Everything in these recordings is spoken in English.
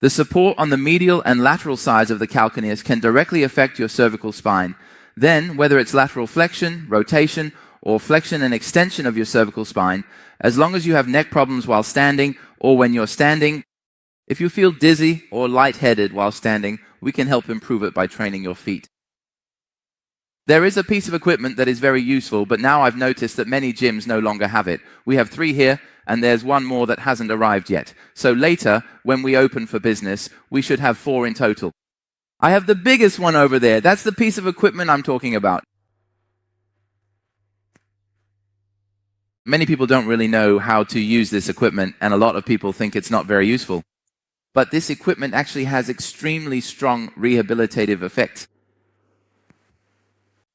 The support on the medial and lateral sides of the calcaneus can directly affect your cervical spine. Then, whether it's lateral flexion, rotation, or flexion and extension of your cervical spine, as long as you have neck problems while standing or when you're standing, if you feel dizzy or lightheaded while standing, we can help improve it by training your feet. There is a piece of equipment that is very useful, but now I've noticed that many gyms no longer have it. We have 3 here, and there's 1 more that hasn't arrived yet. So later, when we open for business, we should have 4 in total. I have the biggest one over there. That's the piece of equipment I'm talking about. Many people don't really know how to use this equipment, and a lot of people think it's not very useful. But this equipment actually has extremely strong rehabilitative effects.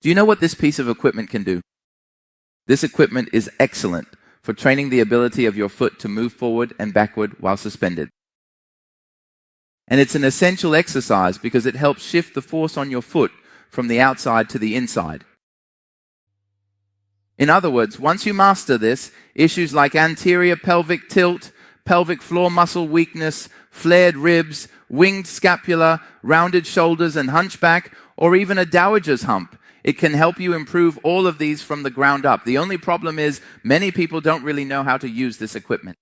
Do you know what this piece of equipment can do? This equipment is excellent for training the ability of your foot to move forward and backward while suspended. And it's an essential exercise because it helps shift the force on your foot from the outside to the inside. In other words, once you master this, issues like anterior pelvic tilt, pelvic floor muscle weakness, flared ribs, winged scapula, rounded shoulders and hunchback, or even a dowager's hump, it can help you improve all of these from the ground up. The only problem is many people don't really know how to use this equipment.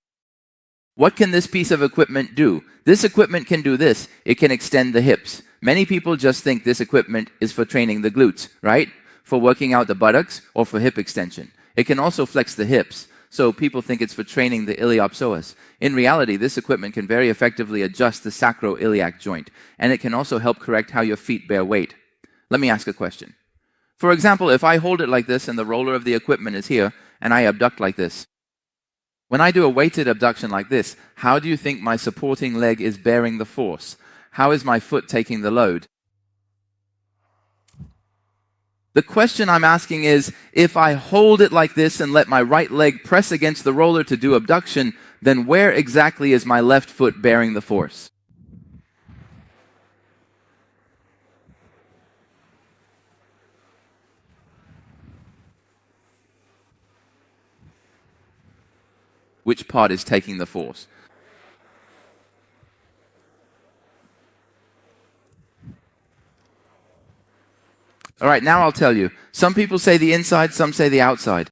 What can this piece of equipment do? This equipment can do this. It can extend the hips. Many people just think this equipment is for training the glutes, right? For working out the buttocks or for hip extension. It can also flex the hips. So people think it's for training the iliopsoas. In reality, this equipment can very effectively adjust the sacroiliac joint. And it can also help correct how your feet bear weight. Let me ask a question. For example, if I hold it like this and the roller of the equipment is here, and I abduct like this. When I do a weighted abduction like this, how do you think my supporting leg is bearing the force? How is my foot taking the load? The question I'm asking is, if I hold it like this and let my right leg press against the roller to do abduction, then where exactly is my left foot bearing the force? Which part is taking the force? All right, now I'll tell you. Some people say the inside, some say the outside.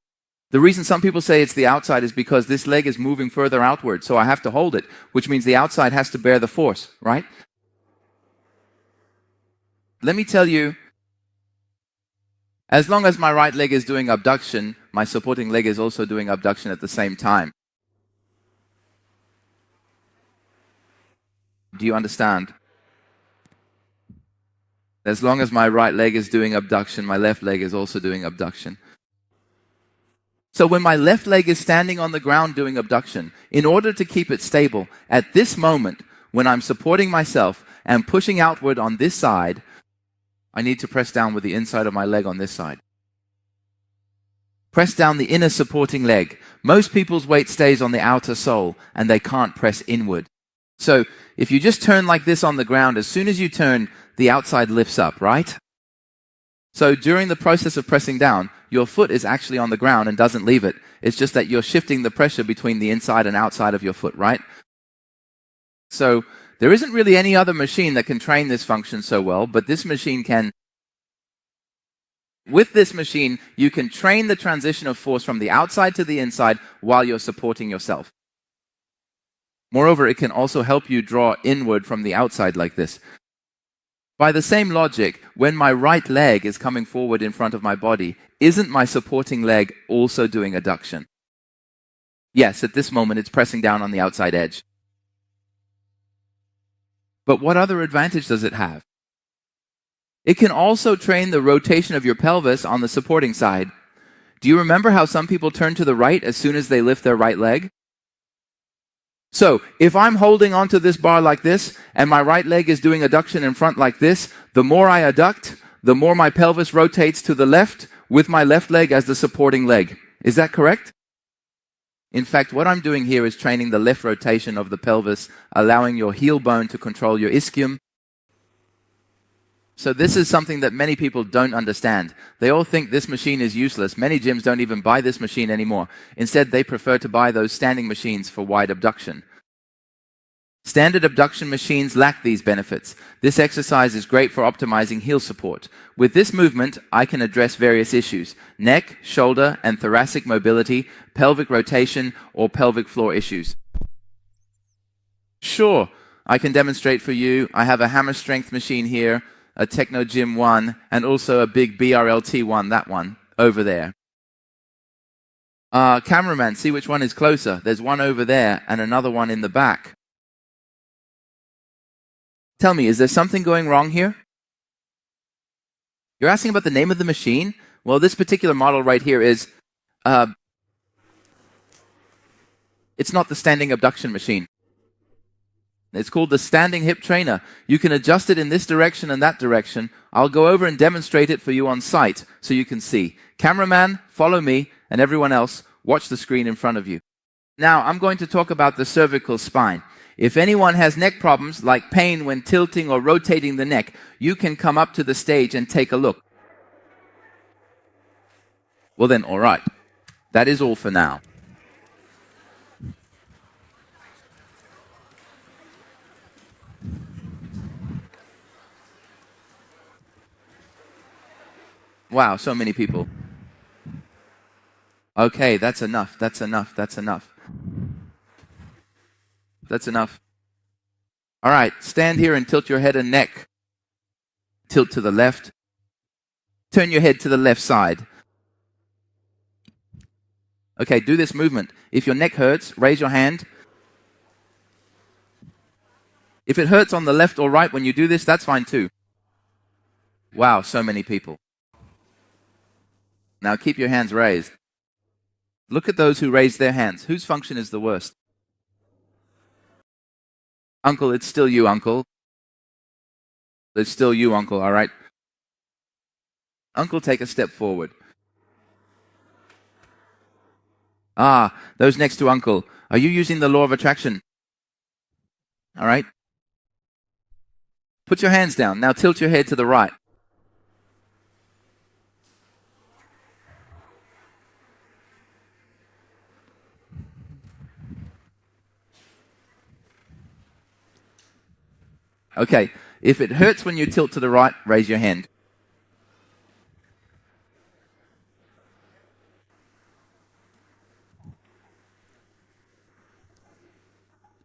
The reason some people say it's the outside is because this leg is moving further outward, so I have to hold it, which means the outside has to bear the force, right? Let me tell you, as long as my right leg is doing abduction, my supporting leg is also doing abduction at the same time. Do you understand? As long as my right leg is doing abduction, my left leg is also doing abduction. So when my left leg is standing on the ground doing abduction, in order to keep it stable, at this moment, when I'm supporting myself and pushing outward on this side, I need to press down with the inside of my leg on this side. Press down the inner supporting leg. Most people's weight stays on the outer sole, and they can't press inward. So if you just turn like this on the ground, as soon as you turn, the outside lifts up, right? So during the process of pressing down, your foot is actually on the ground and doesn't leave it. It's just that you're shifting the pressure between the inside and outside of your foot, right? So there isn't really any other machine that can train this function so well, but this machine can. With this machine, you can train the transition of force from the outside to the inside while you're supporting yourself. Moreover, it can also help you draw inward from the outside like this. By the same logic, when my right leg is coming forward in front of my body, isn't my supporting leg also doing adduction? Yes, at this moment it's pressing down on the outside edge. But what other advantage does it have? It can also train the rotation of your pelvis on the supporting side. Do you remember how some people turn to the right as soon as they lift their right leg? So, if I'm holding onto this bar like this, and my right leg is doing adduction in front like this, the more I adduct, the more my pelvis rotates to the left, with my left leg as the supporting leg. Is that correct? In fact, what I'm doing here is training the left rotation of the pelvis, allowing your heel bone to control your ischium. So this is something that many people don't understand. They all think this machine is useless. Many gyms don't even buy this machine anymore. Instead, they prefer to buy those standing machines for wide abduction. Standard abduction machines lack these benefits. This exercise is great for optimizing heel support. With this movement, I can address various issues: neck, shoulder, and thoracic mobility, pelvic rotation, or pelvic floor issues. Sure, I can demonstrate for you. I have a hammer strength machine here, a Techno Gym one, and also a big BRLT one, that one, over there. Cameraman, see which one is closer. There's one over there and another one in the back. Tell me, is there something going wrong here? You're asking about the name of the machine? Well, this particular model right here is, it's not the standing abduction machine. It's called the standing hip trainer. You can adjust it in this direction and that direction. I'll go over and demonstrate it for you on site so you can see. Cameraman, follow me, and everyone else, watch the screen in front of you. Now, I'm going to talk about the cervical spine. If anyone has neck problems, like pain when tilting or rotating the neck, you can come up to the stage and take a look. Well then, all right. That is all for now. Wow, so many people. Okay, that's enough. That's enough. That's enough. That's enough. All right, stand here and tilt your head and neck. Tilt to the left. Turn your head to the left side. Okay, do this movement. If your neck hurts, raise your hand. If it hurts on the left or right when you do this, that's fine too. Wow, so many people. Now keep your hands raised. Look at those who raised their hands. Whose function is the worst? Uncle, it's still you, Uncle. It's still you, Uncle, all right? Uncle, take a step forward. Ah, those next to Uncle. Are you using the law of attraction? All right? Put your hands down. Now tilt your head to the right. Okay, if it hurts when you tilt to the right, raise your hand.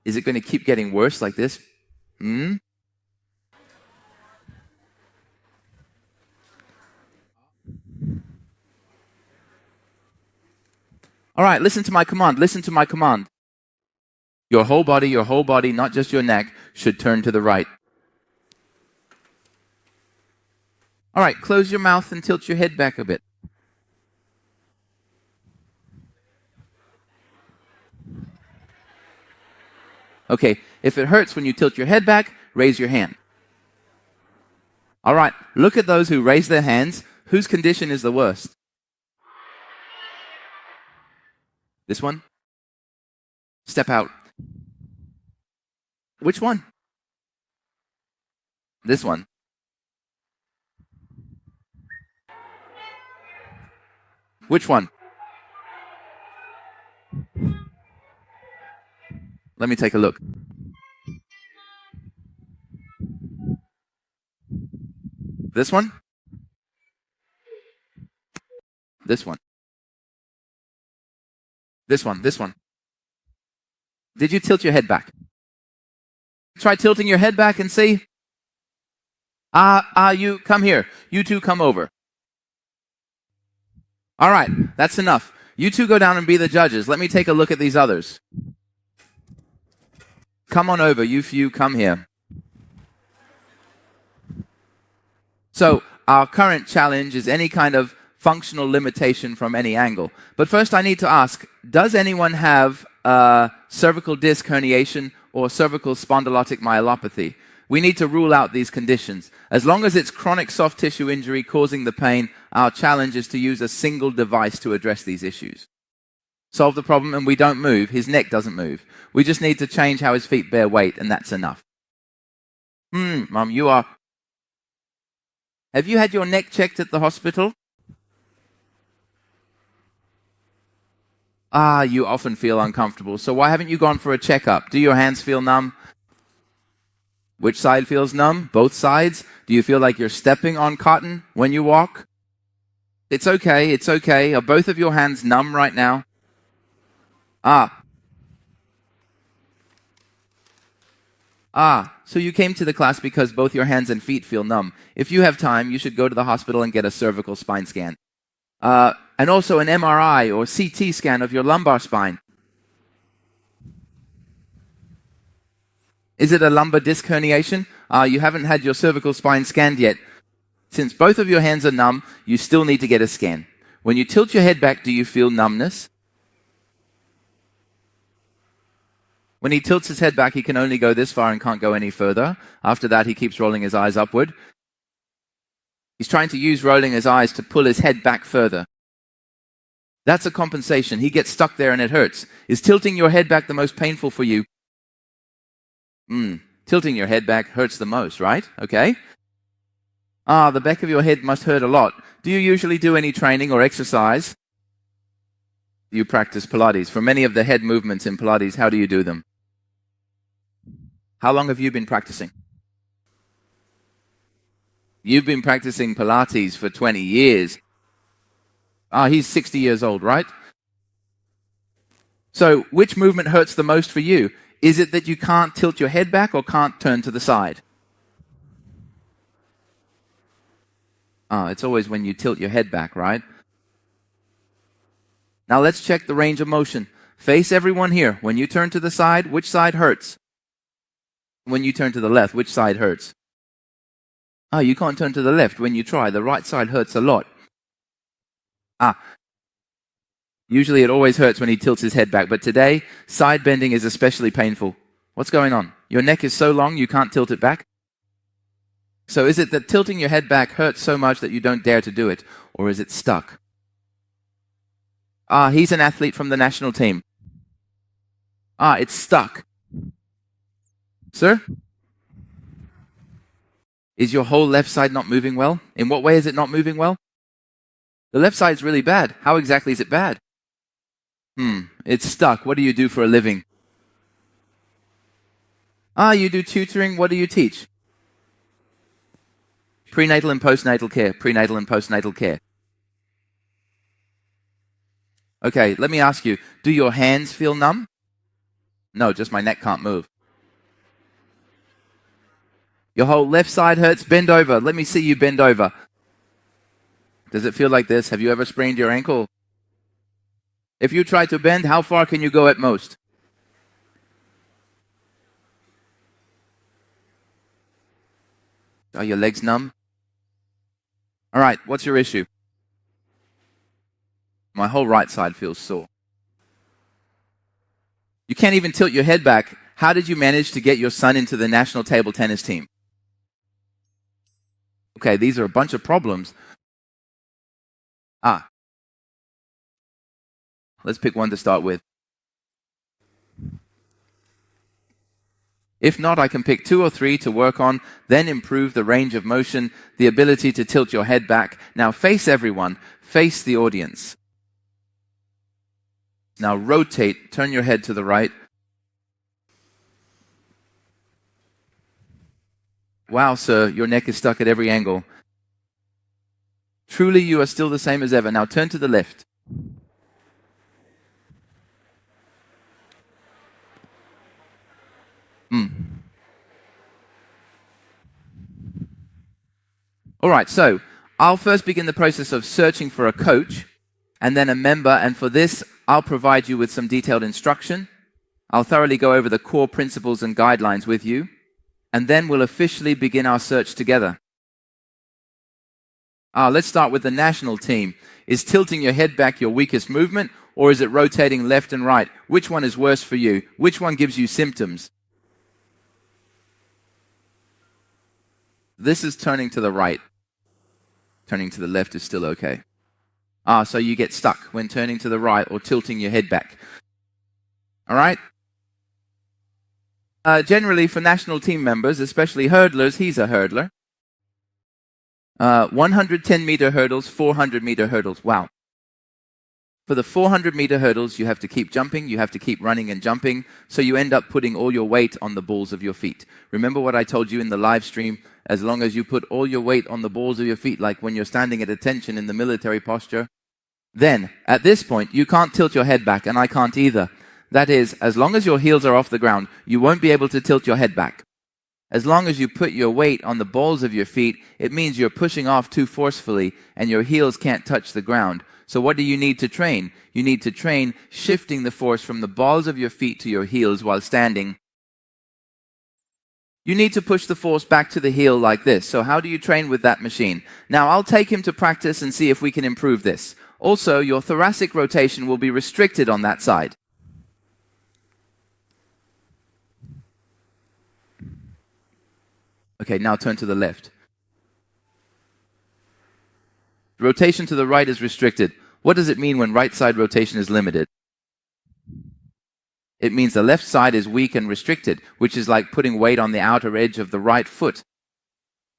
Is it going to keep getting worse like this? All right, listen to my command. Listen to my command. Your whole body, not just your neck, should turn to the right. All right, close your mouth and tilt your head back a bit. Okay, if it hurts when you tilt your head back, raise your hand. All right, look at those who raise their hands. Whose condition is the worst? This one? Step out. Which one? This one. Which one? Let me take a look. This one? This one. This one. This one. Did you tilt your head back? Try tilting your head back and see. You come here. You two come over. All right, that's enough. You two go down and be the judges. Let me take a look at these others. Come on over, you few, come here. So, our current challenge is any kind of functional limitation from any angle. But first I need to ask, does anyone have cervical disc herniation or cervical spondylotic myelopathy? We need to rule out these conditions. As long as it's chronic soft tissue injury causing the pain, our challenge is to use a single device to address these issues. Solve the problem and we don't move. His neck doesn't move. We just need to change how his feet bear weight, and that's enough. Mom, you are... Have you had your neck checked at the hospital? You often feel uncomfortable. So why haven't you gone for a checkup? Do your hands feel numb? Which side feels numb? Both sides? Do you feel like you're stepping on cotton when you walk? It's okay, it's okay. Are both of your hands numb right now? So you came to the class because both your hands and feet feel numb. If you have time, you should go to the hospital and get a cervical spine scan. And also an MRI or CT scan of your lumbar spine. Is it a lumbar disc herniation? You haven't had your cervical spine scanned yet. Since both of your hands are numb, you still need to get a scan. When you tilt your head back, do you feel numbness? When he tilts his head back, he can only go this far and can't go any further. After that, he keeps rolling his eyes upward. He's trying to use rolling his eyes to pull his head back further. That's a compensation. He gets stuck there and it hurts. Is tilting your head back the most painful for you? Tilting your head back hurts the most, right? Okay. The back of your head must hurt a lot. Do you usually do any training or exercise? You practice Pilates. For many of the head movements in Pilates, how do you do them? How long have you been practicing? You've been practicing Pilates for 20 years. He's 60 years old, right? So, which movement hurts the most for you? Is it that you can't tilt your head back or can't turn to the side? It's always when you tilt your head back, right? Now let's check the range of motion. Face everyone here. When you turn to the side, which side hurts? When you turn to the left, which side hurts? You can't turn to the left. When you try, the right side hurts a lot. Usually it always hurts when he tilts his head back, but today, side bending is especially painful. What's going on? Your neck is so long you can't tilt it back? So is it that tilting your head back hurts so much that you don't dare to do it? Or is it stuck? He's an athlete from the national team. It's stuck. Sir? Is your whole left side not moving well? In what way is it not moving well? The left side's really bad. How exactly is it bad? It's stuck. What do you do for a living? You do tutoring. What do you teach? Prenatal and postnatal care. Prenatal and postnatal care. Okay, let me ask you, do your hands feel numb? No, just my neck can't move. Your whole left side hurts? Bend over. Let me see you bend over. Does it feel like this? Have you ever sprained your ankle? If you try to bend, how far can you go at most? Are your legs numb? All right, what's your issue? My whole right side feels sore. You can't even tilt your head back. How did you manage to get your son into the national table tennis team? Okay, these are a bunch of problems. Let's pick one to start with. If not, I can pick 2 or 3 to work on, then improve the range of motion, the ability to tilt your head back. Now face everyone, face the audience. Now rotate, turn your head to the right. Wow, sir, your neck is stuck at every angle. Truly, you are still the same as ever. Now turn to the left. All right, so I'll first begin the process of searching for a coach and then a member, and for this, I'll provide you with some detailed instruction. I'll thoroughly go over the core principles and guidelines with you, and then we'll officially begin our search together. Let's start with the national team. Is tilting your head back your weakest movement, or is it rotating left and right? Which one is worse for you? Which one gives you symptoms? This is turning to the right. Turning to the left is still okay. So you get stuck when turning to the right or tilting your head back. All right? Generally, for national team members, especially hurdlers, he's a hurdler. 110-meter hurdles, 400-meter hurdles. Wow. For the 400-meter hurdles, you have to keep jumping, you have to keep running and jumping, so you end up putting all your weight on the balls of your feet. Remember what I told you in the live stream? As long as you put all your weight on the balls of your feet, like when you're standing at attention in the military posture, then, at this point, you can't tilt your head back, and I can't either. That is, as long as your heels are off the ground, you won't be able to tilt your head back. As long as you put your weight on the balls of your feet, it means you're pushing off too forcefully, and your heels can't touch the ground. So what do you need to train? You need to train shifting the force from the balls of your feet to your heels while standing. You need to push the force back to the heel like this. So how do you train with that machine? Now I'll take him to practice and see if we can improve this. Also, your thoracic rotation will be restricted on that side. Okay, now turn to the left. Rotation to the right is restricted. What does it mean when right side rotation is limited? It means the left side is weak and restricted, which is like putting weight on the outer edge of the right foot.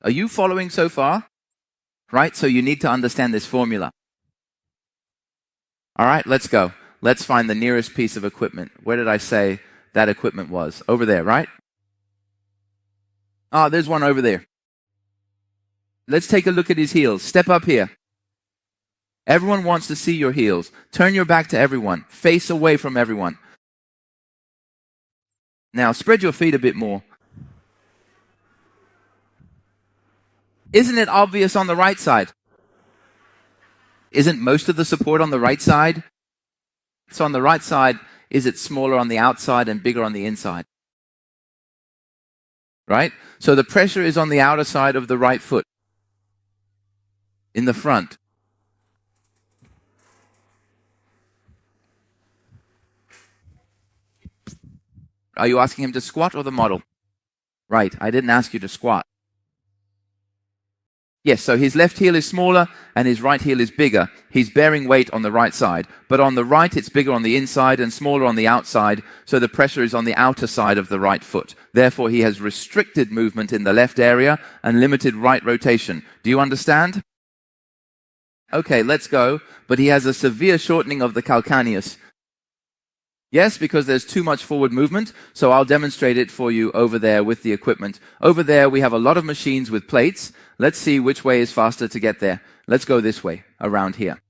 Are you following so far? Right, so you need to understand this formula. All right, let's go. Let's find the nearest piece of equipment. Where did I say that equipment was? Over there, right? Ah, there's one over there. Let's take a look at his heels. Step up here. Everyone wants to see your heels. Turn your back to everyone. Face away from everyone. Now, spread your feet a bit more. Isn't it obvious on the right side? Isn't most of the support on the right side? So on the right side, is it smaller on the outside and bigger on the inside? Right? So the pressure is on the outer side of the right foot. In the front. Are you asking him to squat or the model? Right, I didn't ask you to squat. Yes, so his left heel is smaller and his right heel is bigger. He's bearing weight on the right side. But on the right, it's bigger on the inside and smaller on the outside, so the pressure is on the outer side of the right foot. Therefore, he has restricted movement in the left area and limited right rotation. Do you understand? Okay, let's go. But he has a severe shortening of the calcaneus. Yes, because there's too much forward movement, so I'll demonstrate it for you over there with the equipment. Over there, we have a lot of machines with plates. Let's see which way is faster to get there. Let's go this way, around here.